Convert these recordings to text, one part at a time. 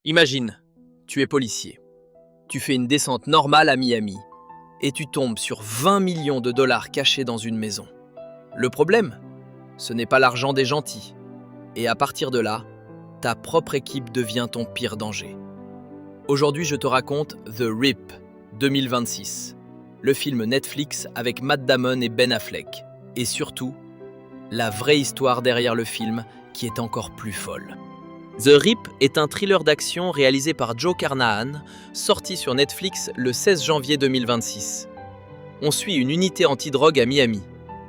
Imagine, tu es policier. Tu fais une descente normale à Miami et tu tombes sur 20 millions de dollars cachés dans une maison. Le problème, ce n'est pas l'argent des gentils. Et à partir de là, ta propre équipe devient ton pire danger. Aujourd'hui, je te raconte The Rip 2026, le film Netflix avec Matt Damon et Ben Affleck. Et surtout, la vraie histoire derrière le film qui est encore plus folle. The Rip est un thriller d'action réalisé par Joe Carnahan, sorti sur Netflix le 16 janvier 2026. On suit une unité antidrogue à Miami,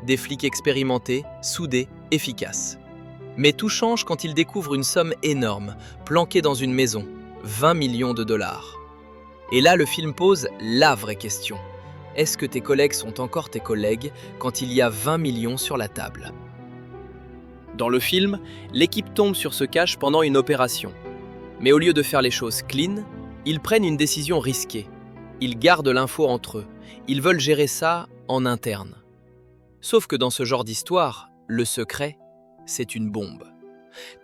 des flics expérimentés, soudés, efficaces. Mais tout change quand ils découvrent une somme énorme, planquée dans une maison, 20 millions de dollars. Et là, le film pose la vraie question. Est-ce que tes collègues sont encore tes collègues quand il y a 20 millions sur la table ? Dans le film, l'équipe tombe sur ce cache pendant une opération. Mais au lieu de faire les choses clean, ils prennent une décision risquée. Ils gardent l'info entre eux. Ils veulent gérer ça en interne. Sauf que dans ce genre d'histoire, le secret, c'est une bombe.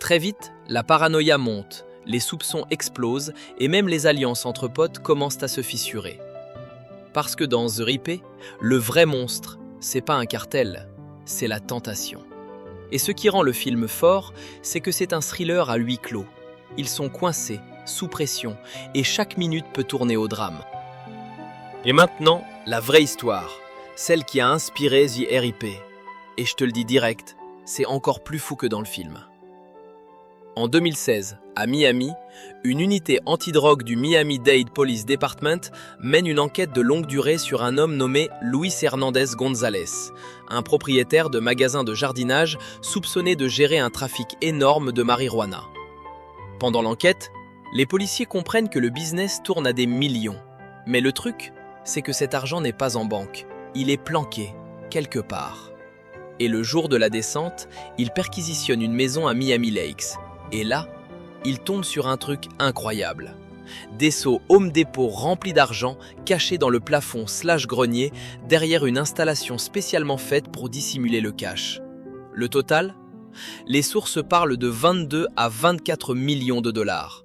Très vite, la paranoïa monte, les soupçons explosent et même les alliances entre potes commencent à se fissurer. Parce que dans The Ripé, le vrai monstre, c'est pas un cartel, c'est la tentation. Et ce qui rend le film fort, c'est que c'est un thriller à huis clos. Ils sont coincés, sous pression, et chaque minute peut tourner au drame. Et maintenant, la vraie histoire, celle qui a inspiré The RIP. Et je te le dis direct, c'est encore plus fou que dans le film. En 2016, à Miami, une unité antidrogue du Miami-Dade Police Department mène une enquête de longue durée sur un homme nommé Luis Hernandez González, un propriétaire de magasin de jardinage soupçonné de gérer un trafic énorme de marijuana. Pendant l'enquête, les policiers comprennent que le business tourne à des millions. Mais le truc, c'est que cet argent n'est pas en banque, il est planqué, quelque part. Et le jour de la descente, ils perquisitionnent une maison à Miami Lakes. Et là, ils tombent sur un truc incroyable. Des seaux Home Depot remplis d'argent cachés dans le plafond / grenier derrière une installation spécialement faite pour dissimuler le cash. Le total ? Les sources parlent de 22 à 24 millions de dollars.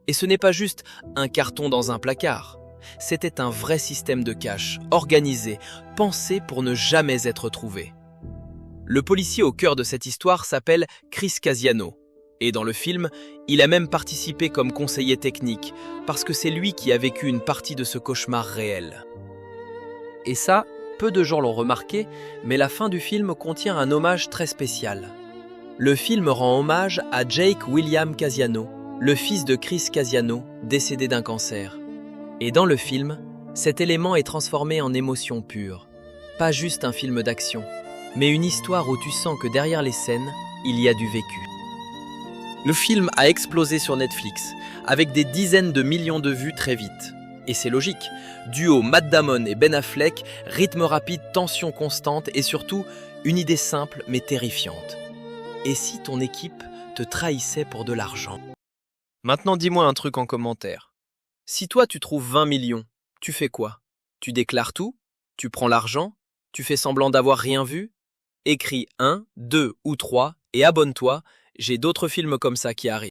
Et ce n'est pas juste un carton dans un placard. C'était un vrai système de cash, organisé, pensé pour ne jamais être trouvé. Le policier au cœur de cette histoire s'appelle Chris Casiano. Et dans le film, il a même participé comme conseiller technique, parce que c'est lui qui a vécu une partie de ce cauchemar réel. Et ça, peu de gens l'ont remarqué, mais la fin du film contient un hommage très spécial. Le film rend hommage à Jake William Casiano, le fils de Chris Casiano, décédé d'un cancer. Et dans le film, cet élément est transformé en émotion pure. Pas juste un film d'action, mais une histoire où tu sens que derrière les scènes, il y a du vécu. Le film a explosé sur Netflix, avec des dizaines de millions de vues très vite. Et c'est logique, duo Matt Damon et Ben Affleck, rythme rapide, tension constante et surtout, une idée simple mais terrifiante. Et si ton équipe te trahissait pour de l'argent ? Maintenant dis-moi un truc en commentaire. Si toi tu trouves 20 millions, tu fais quoi ? Tu déclares tout ? Tu prends l'argent ? Tu fais semblant d'avoir rien vu ? Écris 1, 2 ou 3 et abonne-toi, j'ai d'autres films comme ça qui arrivent.